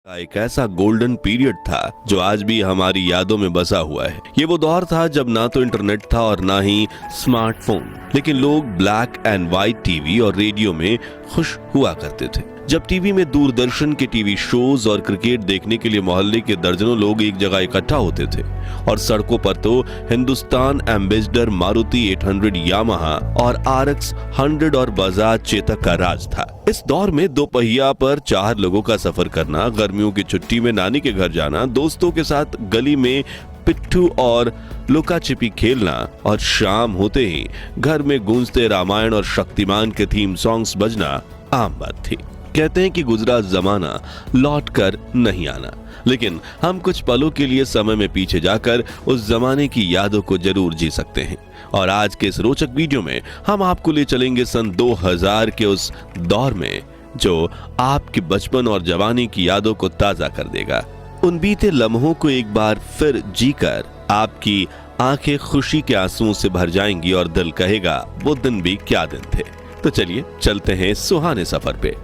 का एक ऐसा गोल्डन पीरियड था जो आज भी हमारी यादों में बसा हुआ है। ये वो दौर था जब ना तो इंटरनेट था और ना ही स्मार्टफोन, लेकिन लोग ब्लैक एंड व्हाइट टीवी और रेडियो में खुश हुआ करते थे। जब टीवी में दूरदर्शन के टीवी शोज और क्रिकेट देखने के लिए मोहल्ले के दर्जनों लोग एक जगह इकट्ठा होते थे और सड़कों पर तो हिंदुस्तान एम्बेसडर, मारुति 800 यामाहा और RX 100 और बजाज चेतक का राज था। इस दौर में दो पहिया पर 4 लोगों का सफर करना, गर्मियों की छुट्टी में नानी के घर जाना, दोस्तों के साथ गली में पिट्ठू और लुका छिपी खेलना और शाम होते ही घर में गूंजते रामायण और शक्तिमान के थीम सॉन्ग्स बजना आम बात थी। कहते हैं कि गुजरा जमाना लौट कर नहीं आना, लेकिन हम कुछ पलों के लिए समय में पीछे जाकर उस जमाने की यादों को जरूर जी सकते हैं। और आज के इस रोचक वीडियो में हम आपको ले चलेंगे सन 2000 के उस दौर में जो आपके बचपन और जवानी की यादों को ताजा कर देगा। उन बीते लम्हों को एक बार फिर जीकर आपकी आंखें खुशी के आंसुओं से भर जाएंगी और दिल कहेगा वो दिन भी क्या दिन थे। तो चलिए चलते हैं सुहाने सफर पे।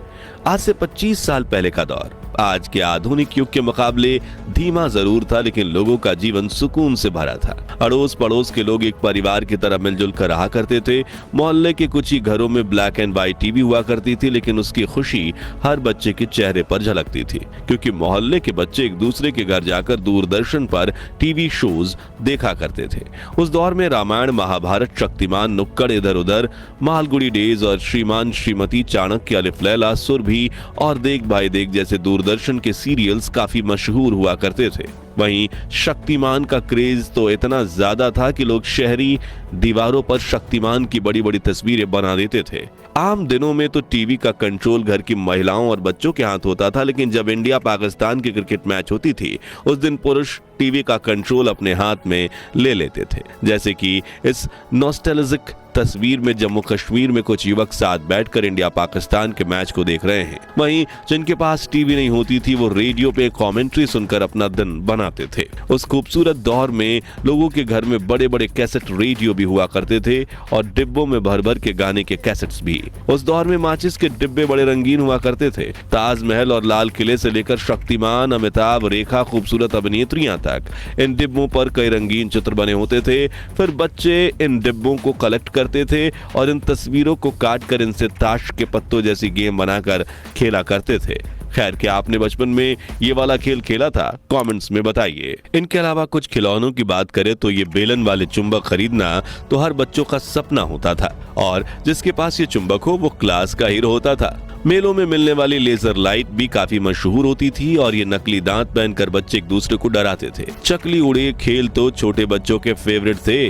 आज से 25 साल पहले का दौर आज के आधुनिक युग के मुकाबले धीमा जरूर था, लेकिन लोगों का जीवन सुकून से भरा था। अड़ोस पड़ोस के लोग एक परिवार की तरह मिलजुल कर रहा करते थे। मोहल्ले के कुछ ही घरों में ब्लैक एंड व्हाइट टीवी हुआ करती थी, लेकिन उसकी खुशी हर बच्चे के चेहरे पर झलकती थी, क्योंकि मोहल्ले के बच्चे एक दूसरे के घर जाकर दूरदर्शन पर टीवी शोज देखा करते थे। उस दौर में रामायण, महाभारत, शक्तिमान, नुक्कड़ इधर उधर, मालगुड़ी डेज और श्रीमान श्रीमती, चाणक्य, अलिफ लैला, सुरभि और देख भाई देख जैसे दूरदर्शन के सीरियल्स काफी मशहूर हुआ करते थे। वहीं शक्तिमान का क्रेज तो इतना ज्यादा था कि लोग शहरी दीवारों पर शक्तिमान की बड़ी बड़ी तस्वीरें बना देते थे। आम दिनों में तो टीवी का कंट्रोल घर की महिलाओं और बच्चों के हाथ होता था, लेकिन जब इंडिया पाकिस्तान की क्रिकेट मैच होती थी उस दिन पुरुष टीवी का कंट्रोल अपने हाथ में ले लेते थे। जैसे कि इस नॉस्टैल्जिक तस्वीर में जम्मू कश्मीर में कुछ युवक साथ बैठकर इंडिया पाकिस्तान के मैच को देख रहे हैं। वहीं जिनके पास टीवी नहीं होती थी वो रेडियो पे कमेंट्री सुनकर अपना दिन बनाते थे। उस खूबसूरत दौर में लोगों के घर में बड़े बड़े कैसेट रेडियो भी हुआ करते थे और डिब्बों में भर भर के गाने के कैसेट्स भी। उस दौर में माचिस के डिब्बे बड़े रंगीन हुआ करते थे। ताजमहल और लाल किले से लेकर शक्तिमान, अमिताभ, रेखा, खूबसूरत अभिनेत्रियां तक इन डिब्बों पर कई रंगीन चित्र बने होते थे। फिर बच्चे इन डिब्बों को कलेक्ट करते थे और इन तस्वीरों को काट कर इनसे ताश के पत्तों जैसी गेम बनाकर खेला करते थे। खैर, क्या आपने बचपन में ये वाला खेल खेला था? कमेंट्स में बताइए। इनके अलावा कुछ खिलौनों की बात करें तो ये बेलन वाले चुंबक खरीदना तो हर बच्चों का सपना होता था और जिसके पास ये चुंबक हो वो क्लास का हीरो होता था। मेलों में मिलने वाली लेजर लाइट भी काफी मशहूर होती थी और ये नकली दांत पहनकर बच्चे एक दूसरे को डराते थे। चकली उड़े खेल तो छोटे बच्चों के फेवरेट थे।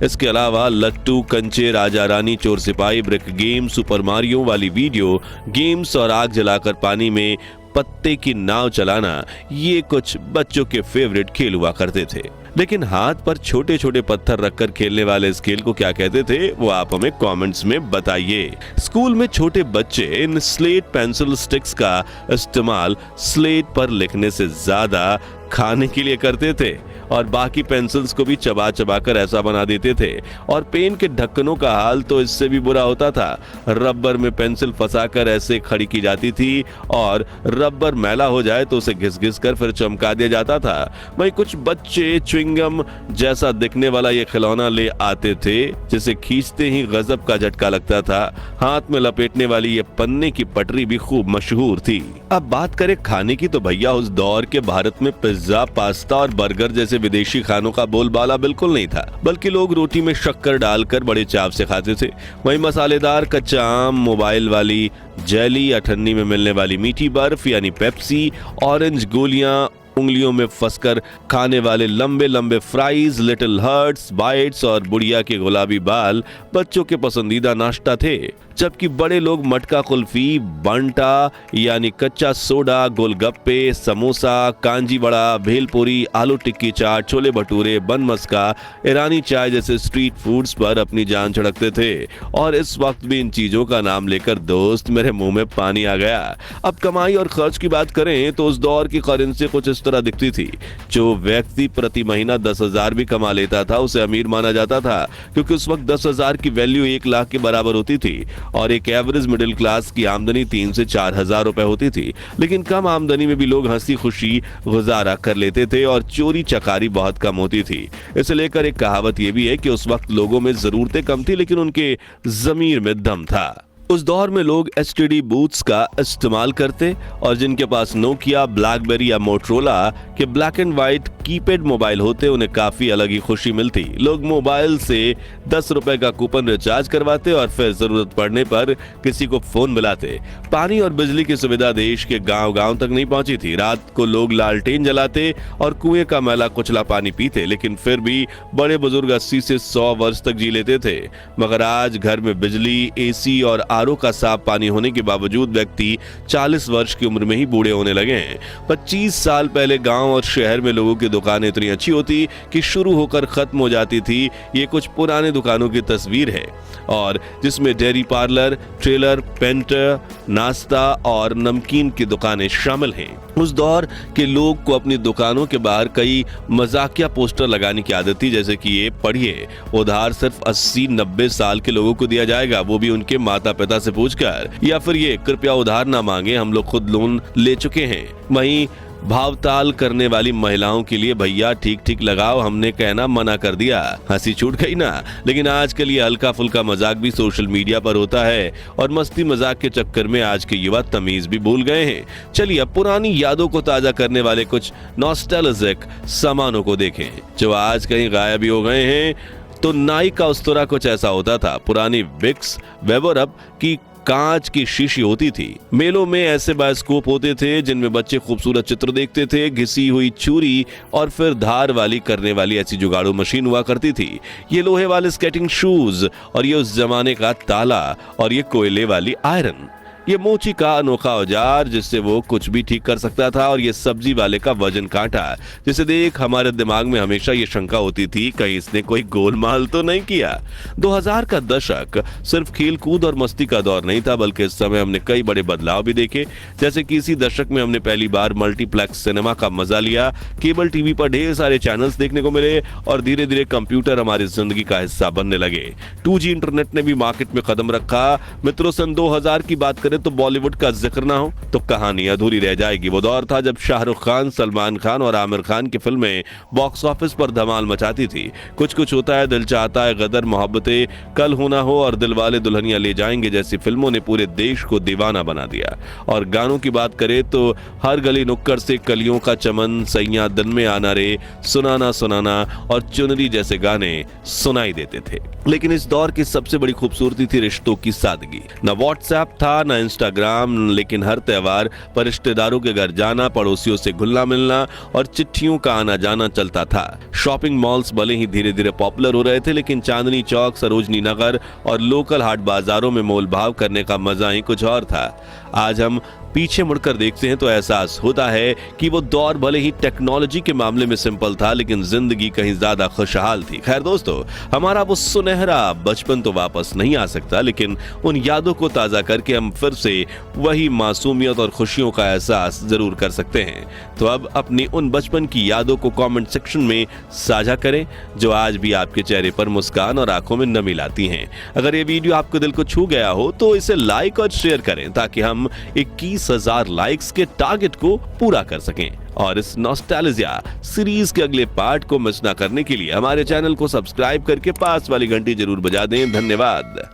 इसके अलावा लट्टू, कंचे, राजा रानी, चोर सिपाही, ब्रिक गेम, सुपर मारियो वाली वीडियो गेम्स और आग जलाकर पानी में पत्ते की नाव चलाना, ये कुछ बच्चों के फेवरेट खेल हुआ करते थे। लेकिन हाथ पर छोटे छोटे पत्थर रखकर खेलने वाले इस खेल को क्या कहते थे वो आप हमें कमेंट्स में बताइए। स्कूल में छोटे बच्चे इन स्लेट पेंसिल स्टिक्स का इस्तेमाल स्लेट पर लिखने से ज्यादा खाने के लिए करते थे और बाकी पेंसिल्स को भी चबा चबा कर ऐसा बना देते थे। और पेन के ढक्कनों का हाल तो इससे भी बुरा होता था। रबर में पेंसिल फंसाकर ऐसे खड़ी की जाती थी और रबर मैला हो जाए तो उसे घिस घिस कर फिर चमका दिया जाता था। वहीं कुछ बच्चे च्युइंगम जैसा दिखने वाला ये खिलौना ले आते थे जिसे खींचते ही गजब का झटका लगता था। हाथ में लपेटने वाली ये पन्ने की पटरी भी खूब मशहूर थी। अब बात करें खाने की तो भैया उस दौर के भारत में पिज्जा, पास्ता और बर्गर जैसे विदेशी खानों का बोलबाला बिल्कुल नहीं था, बल्कि लोग रोटी में शक्कर डालकर बड़े चाव से खाते थे। वहीं मसालेदार कच्चा आम, मोबाइल वाली जेली, अठन्नी में मिलने वाली मीठी बर्फ यानी पेप्सी, ऑरेंज गोलियां, उंगलियों में फंसकर खाने वाले लंबे लंबे फ्राइज, लिटिल हर्ट्स, बाइट्स और बुढ़िया के गुलाबी बाल बच्चों के पसंदीदा नाश्ता थे। जबकि बड़े लोग मटका कुल्फी, बंटा यानी कच्चा सोडा, गोलगप्पे, समोसा, कांजी बड़ा, भेलपुरी, आलू टिक्की चाट, छोले भटूरे, बन मस्का, ईरानी चाय जैसे स्ट्रीट फूड्स पर अपनी जान छिड़कते थे। और इस वक्त भी इन चीजों का नाम लेकर दोस्त मेरे मुंह में पानी आ गया। अब कमाई और खर्च की बात करें तो उस दौर की करेंसी कुछ इस तरह दिखती थी। जो व्यक्ति प्रति महीना 10,000 भी कमा लेता था उसे अमीर माना जाता था, क्योंकि उस वक्त 10,000 की वैल्यू 1 लाख के बराबर होती थी। और एक एवरेज मिडिल क्लास की आमदनी 3 से 4 हजार रुपए होती थी। लेकिन कम आमदनी में भी लोग हंसी खुशी गुजारा कर लेते थे और चोरी चकारी बहुत कम होती थी। इसे लेकर एक कहावत यह भी है कि उस वक्त लोगों में जरूरतें कम थी लेकिन उनके ज़मीर में दम था। उस दौर में लोग एसटीडी बूथ्स का इस्तेमाल करते और जिनके पास नोकिया, ब्लैकबेरी या मोटरोला के black and white keypad mobile होते उन्हें काफी अलग ही खुशी मिलती। लोग मोबाइल से 10 रुपए का कूपन रिचार्ज करवाते और फिर जरूरत पड़ने पर किसी को फोन मिलाते। पानी और बिजली की सुविधा देश के गांव-गांव तक नहीं पहुंची थी। रात को लोग लालटेन जलाते और कुएं का मैला कुचला पानी पीते, लेकिन फिर भी बड़े बुजुर्ग 80 से 100 वर्ष तक जी लेते थे। मगर आज घर में बिजली, एसी और आरओ का साफ पानी होने के बावजूद व्यक्ति 40 वर्ष की उम्र में ही बूढ़े होने लगे हैं। 25 साल पहले गांव और शहर में लोगों की दुकानें इतनी अच्छी होती कि शुरू होकर खत्म हो जाती थी। ये कुछ पुराने दुकानों की तस्वीर है और जिसमें डेयरी पार्लर, ट्रेलर, पेंटर, नाश्ता और नमकीन की दुकानें शामिल हैं। उस दौर के लोग को अपनी दुकानों के बाहर कई मजाकिया पोस्टर लगाने की आदत थी, जैसे कि ये पढ़िए, उधार सिर्फ 80-90 साल के लोगों को दिया जाएगा, वो भी उनके माता पिता से पूछकर, या फिर ये कृपया उधार ना मांगे, हम लोग खुद लोन ले चुके हैं। वहीं भावताल करने वाली महिलाओं के लिए, भैया ठीक ठीक लगाओ, हमने कहना मना कर दिया, हंसी छूट गई ना। लेकिन आजकल ये हल्का फुल्का मजाक भी सोशल मीडिया पर होता है और मस्ती मजाक के चक्कर में आज के युवा तमीज भी भूल गए हैं। चलिए अब पुरानी यादों को ताजा करने वाले कुछ नॉस्टैल्जिक सामानों को देखें जो आज कहीं गायब भी हो गए हैं। तो नाइक का उस्तरा कुछ ऐसा होता था। पुरानी विक्स, वेबरअप की कांच की शीशी होती थी। मेलों में ऐसे बायोस्कोप होते थे जिनमें बच्चे खूबसूरत चित्र देखते थे। घिसी हुई छुरी और फिर धार वाली करने वाली ऐसी जुगाड़ू मशीन हुआ करती थी। ये लोहे वाले स्केटिंग शूज और ये उस जमाने का ताला और ये कोयले वाली आयरन। ये मोची का अनोखा औजार जिससे वो कुछ भी ठीक कर सकता था और ये सब्जी वाले का वजन कांटा जिसे देख हमारे दिमाग में हमेशा ये शंका होती थी कहीं इसने कोई गोलमाल तो नहीं किया। 2000 का दशक सिर्फ खेल कूद और मस्ती का दौर नहीं था, बल्कि इस समय हमने कई बड़े बदलाव भी देखे। जैसे कि इसी दशक में हमने पहली बार मल्टीप्लेक्स सिनेमा का मजा लिया। केबल टीवी पर ढेर सारे चैनल्स देखने को मिले और धीरे धीरे कंप्यूटर हमारी जिंदगी का हिस्सा बनने लगे। 2G इंटरनेट ने भी मार्केट में कदम रखा। मित्रों, सन 2000 की बात करें तो बॉलीवुड का जिक्र ना हो तो कहानी अधूरी रह जाएगी। वो दौर था जब शाहरुख खान, सलमान खान और आमिर खान की फिल्में बॉक्स ऑफिस पर धमाल मचाती थी। कुछ कुछ होता है, दिल चाहता है, गदर, मोहब्बतें, कल हो ना हो और दिलवाले दुल्हनिया ले जाएंगे जैसी फिल्मों ने पूरे देश को दीवाना बना दिया। और गानों की बात करें तो हर गली नुक्कड़ से कलियों का चमन, सैया दिन में आना रे, सुनाना सुनाना और चुनरी जैसे गाने सुनाई देते थे। लेकिन इस दौर की सबसे बड़ी खूबसूरती थी रिश्तों की सादगी। न व्हाट्सएप था, न इंस्टाग्राम, लेकिन हर त्योहार पर रिश्तेदारों के घर जाना, पड़ोसियों से घुलना मिलना और चिट्ठियों का आना जाना चलता था। शॉपिंग मॉल्स भले ही धीरे धीरे पॉपुलर हो रहे थे, लेकिन चांदनी चौक, सरोजनी नगर और लोकल हाट बाजारों में मोल भाव करने का मजा ही कुछ और था। आज हम पीछे मुड़कर देखते हैं तो एहसास होता है कि वो दौर भले ही टेक्नोलॉजी के मामले में सिंपल था, लेकिन जिंदगी कहीं ज्यादा खुशहाल थी। खैर दोस्तों, हमारा वो सुनहरा बचपन तो वापस नहीं आ सकता, लेकिन उन यादों को ताजा करके हम फिर से वही मासूमियत और खुशियों का एहसास जरूर कर सकते हैं। तो अब अपनी उन बचपन की यादों को कमेंट सेक्शन में साझा करें जो आज भी आपके चेहरे पर मुस्कान और आंखों में नमी लाती हैं। अगर ये वीडियो आपको दिल को छू गया हो तो इसे लाइक और शेयर करें ताकि हम 21,000 लाइक्स के टारगेट को पूरा कर सकें। और इस नॉस्टैल्जिया सीरीज के अगले पार्ट को मिस ना करने के लिए हमारे चैनल को सब्सक्राइब करके पास वाली घंटी जरूर बजा दें। धन्यवाद।